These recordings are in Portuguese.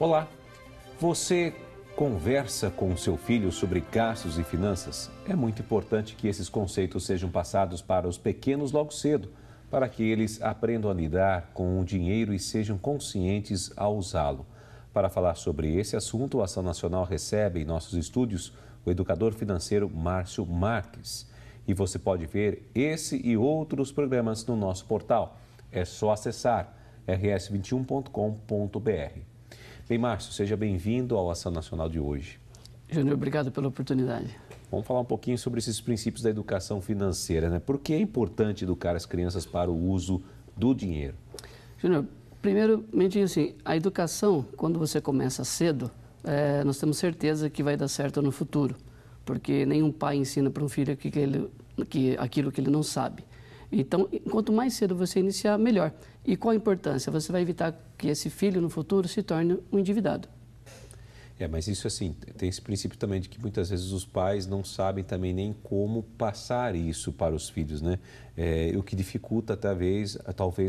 Olá, você conversa com seu filho sobre gastos e finanças? É muito importante que esses conceitos sejam passados para os pequenos logo cedo, para que eles aprendam a lidar com o dinheiro e sejam conscientes ao usá-lo. Para falar sobre esse assunto, a Ação Nacional recebe em nossos estúdios o educador financeiro Márcio Marques. E você pode ver esse e outros programas no nosso portal. É só acessar rs21.com.br. Bem, Márcio, seja bem-vindo ao Ação Nacional de hoje. Júnior, obrigado pela oportunidade. Vamos falar um pouquinho sobre esses princípios da educação financeira, né? Por que é importante educar as crianças para o uso do dinheiro? Júnior, primeiramente, assim, a educação, quando você começa cedo, nós temos certeza que vai dar certo no futuro, porque nenhum pai ensina para um filho aquilo que ele não sabe. Então, quanto mais cedo você iniciar, melhor. E qual a importância? Você vai evitar que esse filho no futuro se torne um endividado. Mas isso assim, tem esse princípio também de que muitas vezes os pais não sabem também nem como passar isso para os filhos, né? O que dificulta talvez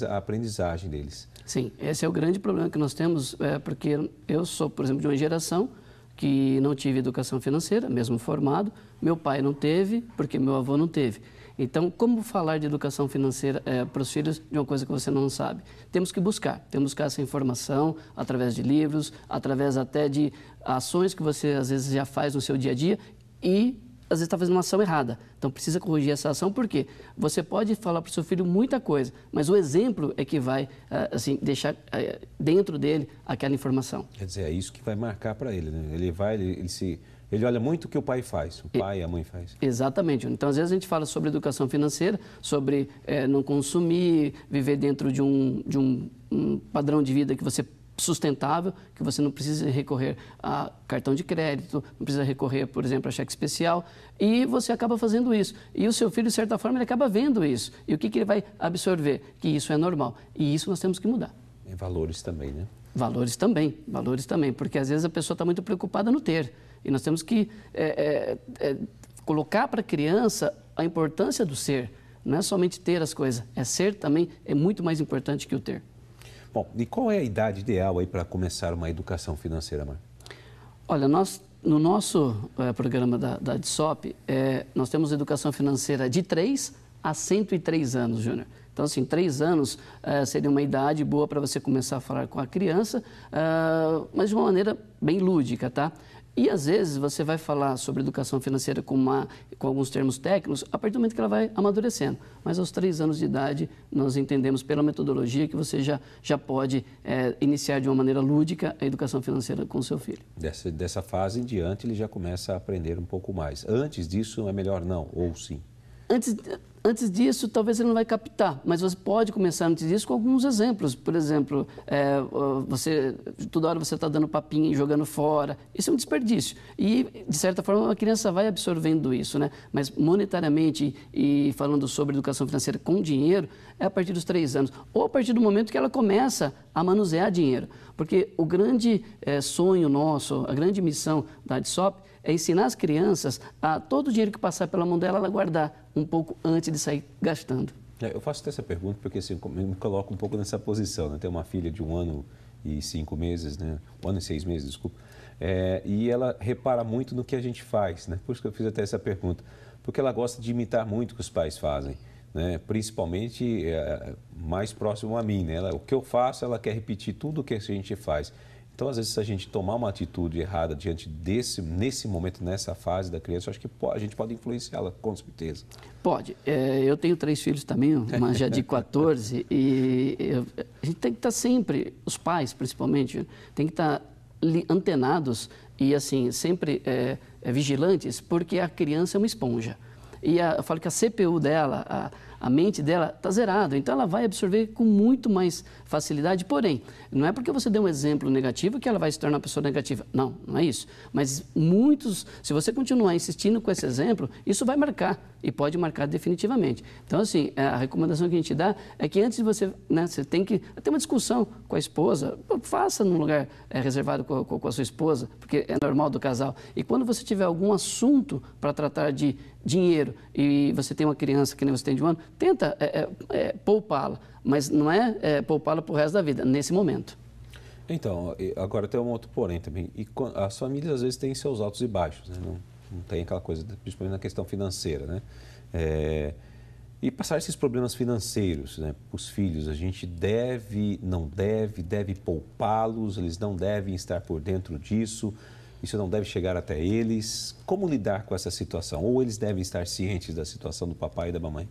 a aprendizagem deles. Sim, esse é o grande problema que nós temos, porque eu sou, por exemplo, de uma geração que não tive educação financeira, mesmo formado, meu pai não teve, porque meu avô não teve. Então, como falar de educação financeira para os filhos de uma coisa que você não sabe? Temos que buscar essa informação através de livros, através até de ações que você às vezes já faz no seu dia a dia e às vezes está fazendo uma ação errada. Então, precisa corrigir essa ação, porque você pode falar para o seu filho muita coisa, mas o exemplo é que vai deixar dentro dele aquela informação. Quer dizer, é isso que vai marcar para ele, né? Ele olha muito o que o pai faz, o pai e a mãe faz. Exatamente. Então, às vezes a gente fala sobre educação financeira, sobre não consumir, viver dentro de um padrão de vida que você sustentável, que você não precisa recorrer a cartão de crédito, não precisa recorrer, por exemplo, a cheque especial, e você acaba fazendo isso. E o seu filho, de certa forma, ele acaba vendo isso. E o que ele vai absorver? Que isso é normal. E isso nós temos que mudar. E valores também, né? Valores também, porque às vezes a pessoa está muito preocupada no ter. E nós temos que colocar para a criança a importância do ser. Não é somente ter as coisas, ser também é muito mais importante que o ter. Bom, e qual é a idade ideal aí para começar uma educação financeira, Mar? Olha, no nosso programa da DSOP, nós temos educação financeira de 3 a 103 anos, Júnior. Então, assim, 3 anos seria uma idade boa para você começar a falar com a criança, mas de uma maneira bem lúdica, tá? E, às vezes, você vai falar sobre educação financeira com alguns termos técnicos a partir do momento que ela vai amadurecendo. Mas, aos 3 anos de idade, nós entendemos pela metodologia que você já pode iniciar de uma maneira lúdica a educação financeira com o seu filho. Dessa fase em diante, ele já começa a aprender um pouco mais. Antes disso, é melhor não, ou sim? Antes disso, talvez ele não vai captar, mas você pode começar antes disso com alguns exemplos. Por exemplo, toda hora você está dando papinha e jogando fora. Isso é um desperdício. E, de certa forma, a criança vai absorvendo isso, né? Mas, monetariamente e falando sobre educação financeira com dinheiro, é a partir dos 3 anos. Ou a partir do momento que ela começa a manusear dinheiro. Porque o grande sonho nosso, a grande missão da DSOP é ensinar as crianças a todo o dinheiro que passar pela mão dela, ela guardar um pouco antes de sair gastando. Eu faço até essa pergunta porque assim, eu me coloco um pouco nessa posição, né? Tenho uma filha de 1 ano e 5 meses, né? 1 ano e 6 meses, desculpa. E ela repara muito no que a gente faz, né? Por isso que eu fiz até essa pergunta. Porque ela gosta de imitar muito o que os pais fazem, né? Principalmente mais próximo a mim, né? O que eu faço, ela quer repetir tudo o que a gente faz. Então, às vezes, se a gente tomar uma atitude errada diante nesse momento, nessa fase da criança, eu acho que a gente pode influenciá-la, com certeza. Pode. Eu tenho 3 filhos também, uma já de 14, e a gente tem que estar sempre, os pais principalmente, tem que estar antenados e, assim, sempre vigilantes, porque a criança é uma esponja. E eu falo que a CPU dela, a mente dela está zerada, então ela vai absorver com muito mais facilidade. Porém, não é porque você deu um exemplo negativo que ela vai se tornar uma pessoa negativa. Não, não é isso. Mas se você continuar insistindo com esse exemplo, isso vai marcar e pode marcar definitivamente. Então, assim, a recomendação que a gente dá é que antes de você, né, você tem que ter uma discussão com a esposa, faça num lugar reservado com a sua esposa, porque é normal do casal. E quando você tiver algum assunto para tratar de dinheiro e você tem uma criança que nem você tem de 1 ano, tenta poupá-la, mas não é poupá-la para o resto da vida, nesse momento. Então, agora tem um outro porém também. E as famílias às vezes têm seus altos e baixos, né? Não tem aquela coisa, principalmente na questão financeira, né? E passar esses problemas financeiros, né, para os filhos, a gente deve poupá-los, eles não devem estar por dentro disso, isso não deve chegar até eles. Como lidar com essa situação? Ou eles devem estar cientes da situação do papai e da mamãe?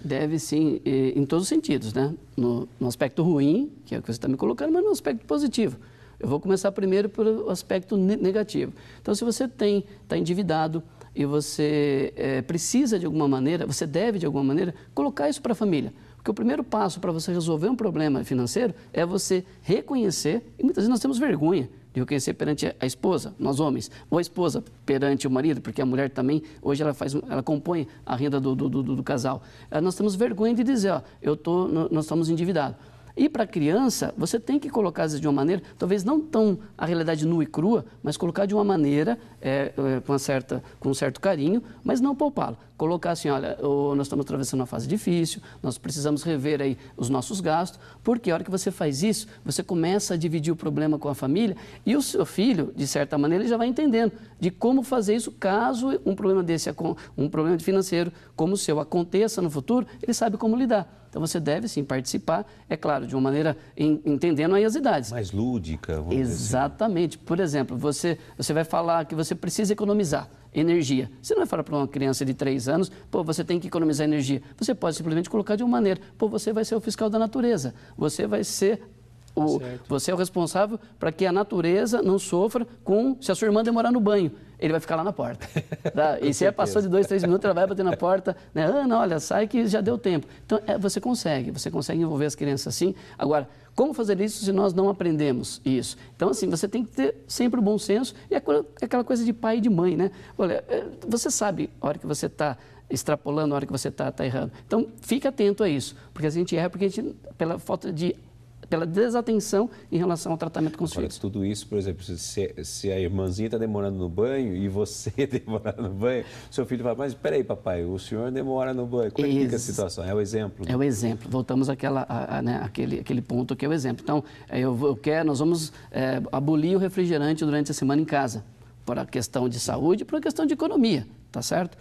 Deve sim, em todos os sentidos, né? No aspecto ruim, que é o que você está me colocando, mas no aspecto positivo. Eu vou começar primeiro pelo aspecto negativo. Então, se você está endividado e você precisa de alguma maneira, você deve de alguma maneira colocar isso para a família. Porque o primeiro passo para você resolver um problema financeiro é você reconhecer, e muitas vezes nós temos vergonha de reconhecer perante a esposa, nós homens, ou a esposa perante o marido, porque a mulher também, hoje ela compõe a renda do casal. Nós temos vergonha de dizer, ó, nós estamos endividados. E para a criança, você tem que colocar às vezes, de uma maneira, talvez não tão a realidade nua e crua, mas colocar de uma maneira, com um certo carinho, mas não poupá-lo. Colocar assim, olha, nós estamos atravessando uma fase difícil, nós precisamos rever aí os nossos gastos, porque a hora que você faz isso, você começa a dividir o problema com a família e o seu filho, de certa maneira, ele já vai entendendo de como fazer isso caso um problema desse, um problema financeiro como o seu aconteça no futuro, ele sabe como lidar. Então, você deve, sim, participar, é claro, de uma maneira entendendo aí as idades. Mais lúdica. Exatamente. Por exemplo, você vai falar que você precisa economizar energia. Você não vai falar para uma criança de 3 anos, pô, você tem que economizar energia. Você pode simplesmente colocar de uma maneira, pô, você vai ser o fiscal da natureza, você vai ser você é o responsável para que a natureza não sofra se a sua irmã demorar no banho. Ele vai ficar lá na porta. Tá? E se passou de 2, 3 minutos, ela vai bater na porta, né? Ana, olha, sai que já deu tempo. Então, você consegue envolver as crianças assim. Agora, como fazer isso se nós não aprendemos isso? Então, assim, você tem que ter sempre o bom senso e aquela coisa de pai e de mãe, né? Olha, você sabe a hora que você está extrapolando, a hora que você está errando. Então, fique atento a isso, porque a gente erra pela desatenção em relação ao tratamento com os filhos. Tudo isso, por exemplo, se a irmãzinha está demorando no banho e você demorar no banho, seu filho fala, mas espera aí, papai, o senhor demora no banho. Como é que fica a situação? É o exemplo. É o exemplo. Voltamos àquele ponto que é o exemplo. Então, nós vamos abolir o refrigerante durante a semana em casa, por a questão de saúde e por a questão de economia, tá certo?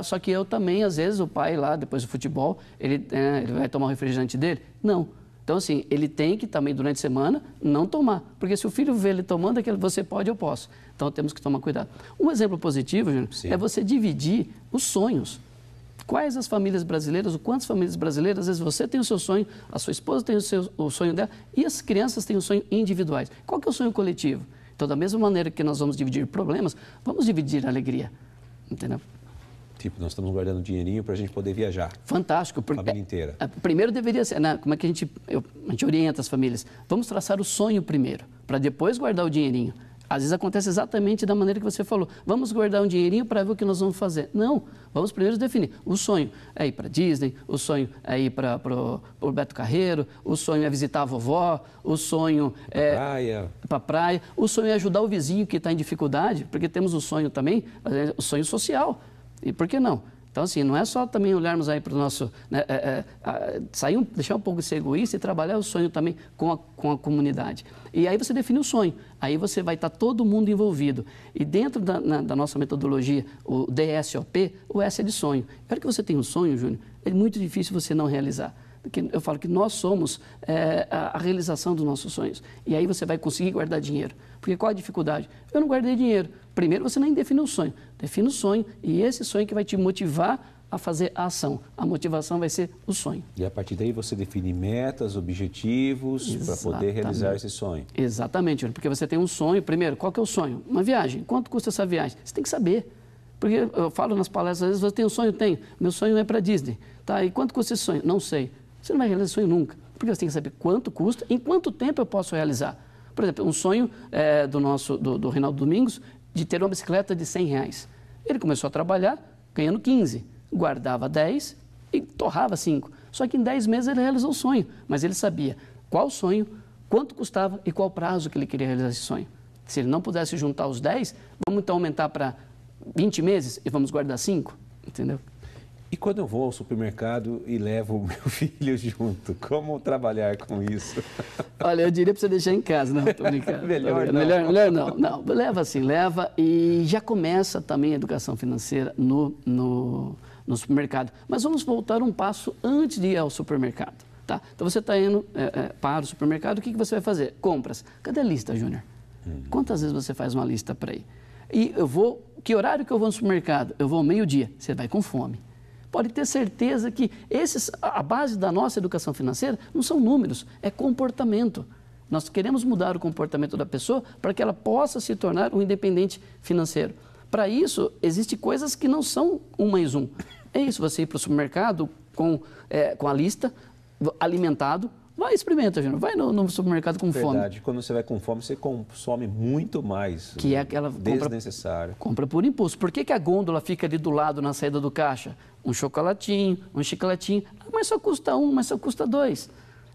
Só que eu também, às vezes, o pai lá, depois do futebol, ele vai tomar o refrigerante dele? Não. Então, assim, ele tem que também, durante a semana, não tomar. Porque se o filho vê ele tomando aquilo, você pode, eu posso. Então, temos que tomar cuidado. Um exemplo positivo, Júnior, é você dividir os sonhos. Quais as famílias brasileiras, ou quantas famílias brasileiras, às vezes você tem o seu sonho, a sua esposa tem o sonho dela, e as crianças têm o sonho individuais. Qual que é o sonho coletivo? Então, da mesma maneira que nós vamos dividir problemas, vamos dividir a alegria. Entendeu? Tipo, nós estamos guardando dinheirinho para a gente poder viajar. Fantástico. A família inteira. Primeiro deveria ser, né? Como é que a gente orienta as famílias? Vamos traçar o sonho primeiro, para depois guardar o dinheirinho. Às vezes acontece exatamente da maneira que você falou. Vamos guardar um dinheirinho para ver o que nós vamos fazer. Não, vamos primeiro definir. O sonho é ir para Disney, o sonho é ir para o Beto Carreiro, o sonho é visitar a vovó, o sonho é para a praia, o sonho é ajudar o vizinho que está em dificuldade, porque temos o sonho também, o sonho social. E por que não? Então, assim, não é só também olharmos aí para o nosso... Né, deixar um pouco de ser egoísta e trabalhar o sonho também com a comunidade. E aí você define o sonho. Aí você vai estar todo mundo envolvido. E dentro da nossa metodologia, o DSOP, o S é de sonho. Na hora que você tem um sonho, Júnior, é muito difícil você não realizar. Porque eu falo que nós somos a realização dos nossos sonhos. E aí você vai conseguir guardar dinheiro. Porque qual a dificuldade? Eu não guardei dinheiro. Primeiro, você nem define o sonho. Define o sonho e esse sonho que vai te motivar a fazer a ação. A motivação vai ser o sonho. E a partir daí você define metas, objetivos para poder realizar esse sonho. Exatamente, porque você tem um sonho. Primeiro, qual que é o sonho? Uma viagem. Quanto custa essa viagem? Você tem que saber. Porque eu falo nas palestras, às vezes você tem um sonho? Tenho. Meu sonho é para Disney. Tá? E quanto custa esse sonho? Não sei. Você não vai realizar esse sonho nunca. Porque você tem que saber quanto custa, em quanto tempo eu posso realizar. Por exemplo, um sonho do Reinaldo Domingos de ter uma bicicleta de R$100. Ele começou a trabalhar ganhando 15, guardava 10 e torrava 5. Só que em 10 meses ele realizou o sonho, mas ele sabia qual sonho, quanto custava e qual prazo que ele queria realizar esse sonho. Se ele não pudesse juntar os 10, vamos então aumentar para 20 meses e vamos guardar 5, entendeu? E quando eu vou ao supermercado e levo o meu filho junto, como trabalhar com isso? Olha, eu diria para você deixar em casa, não, estou brincando. Melhor não. Melhor não. Não, leva assim, leva e já começa também a educação financeira no supermercado. Mas vamos voltar um passo antes de ir ao supermercado, tá? Então você está indo para o supermercado, o que você vai fazer? Compras. Cadê a lista, Júnior? Quantas vezes você faz uma lista para ir? E que horário que eu vou no supermercado? Eu vou ao meio-dia, você vai com fome. Pode ter certeza que a base da nossa educação financeira não são números, é comportamento. Nós queremos mudar o comportamento da pessoa para que ela possa se tornar um independente financeiro. Para isso, existem coisas que não são 1 mais 1. É isso, você ir para o supermercado com a lista, alimentado. Vai, experimenta, Júnior. Vai no supermercado com fome. Verdade. Quando você vai com fome, você consome muito mais. Que é aquela desnecessária. Compra por impulso. Por que a gôndola fica ali do lado na saída do caixa? Um chocolatinho, um chicletinho. Ah, mas só custa 1, mas só custa 2.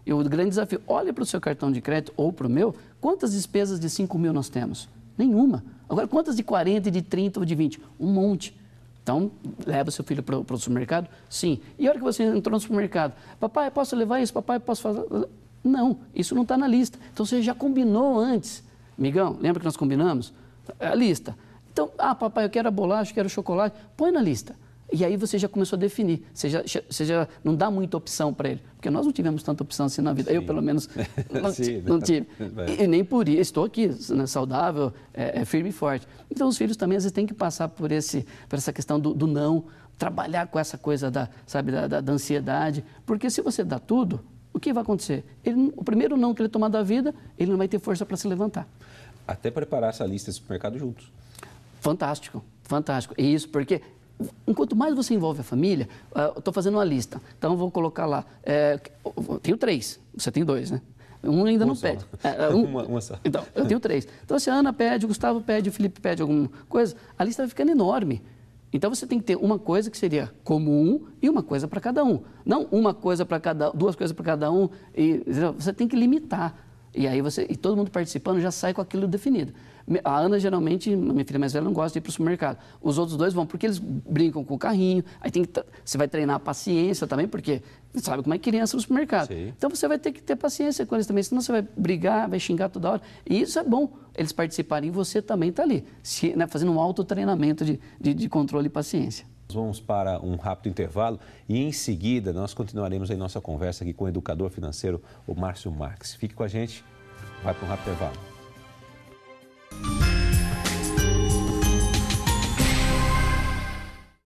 E o grande desafio, olha para o seu cartão de crédito ou para o meu, quantas despesas de 5 mil nós temos? Nenhuma. Agora, quantas de 40, de 30 ou de 20? Um monte. Então, leva seu filho para o supermercado? Sim. E a hora que você entrou no supermercado, papai, posso levar isso? Papai, posso fazer? Não, isso não está na lista. Então, você já combinou antes. Migão, lembra que nós combinamos? A lista. Então, papai, eu quero a bolacha, eu quero o chocolate. Põe na lista. E aí você já começou a definir. Você já não dá muita opção para ele. Porque nós não tivemos tanta opção assim na vida. Sim. Eu, pelo menos, não tive. E nem por isso. Estou aqui, né, saudável, firme e forte. Então, os filhos também, às vezes, têm que passar por essa questão do não, trabalhar com essa coisa da ansiedade. Porque se você dá tudo, o que vai acontecer? O primeiro não que ele tomar da vida, ele não vai ter força para se levantar. Até preparar essa lista de supermercado juntos. Fantástico, fantástico. E isso porque... Enquanto mais você envolve a família, eu estou fazendo uma lista, então eu vou colocar lá, tenho 3, você tem 2, né? Um ainda não pede. Uma só. Então, eu tenho 3. Então, se a Ana pede, o Gustavo pede, o Felipe pede alguma coisa, a lista vai ficando enorme. Então, você tem que ter uma coisa que seria comum e uma coisa para cada um. Não uma coisa para cada, 2 coisas para cada um, você tem que limitar. E aí e todo mundo participando já sai com aquilo definido. A Ana, geralmente, minha filha mais velha, não gosta de ir para o supermercado. Os outros 2 vão, porque eles brincam com o carrinho. Aí você vai treinar a paciência também, porque sabe como é criança no supermercado. Sim. Então, você vai ter que ter paciência com eles também, senão você vai brigar, vai xingar toda hora. E isso é bom, eles participarem e você também está ali, fazendo um autotreinamento de controle e paciência. Nós vamos para um rápido intervalo e, em seguida, nós continuaremos a nossa conversa aqui com o educador financeiro, o Márcio Marques. Fique com a gente, vai para um rápido intervalo.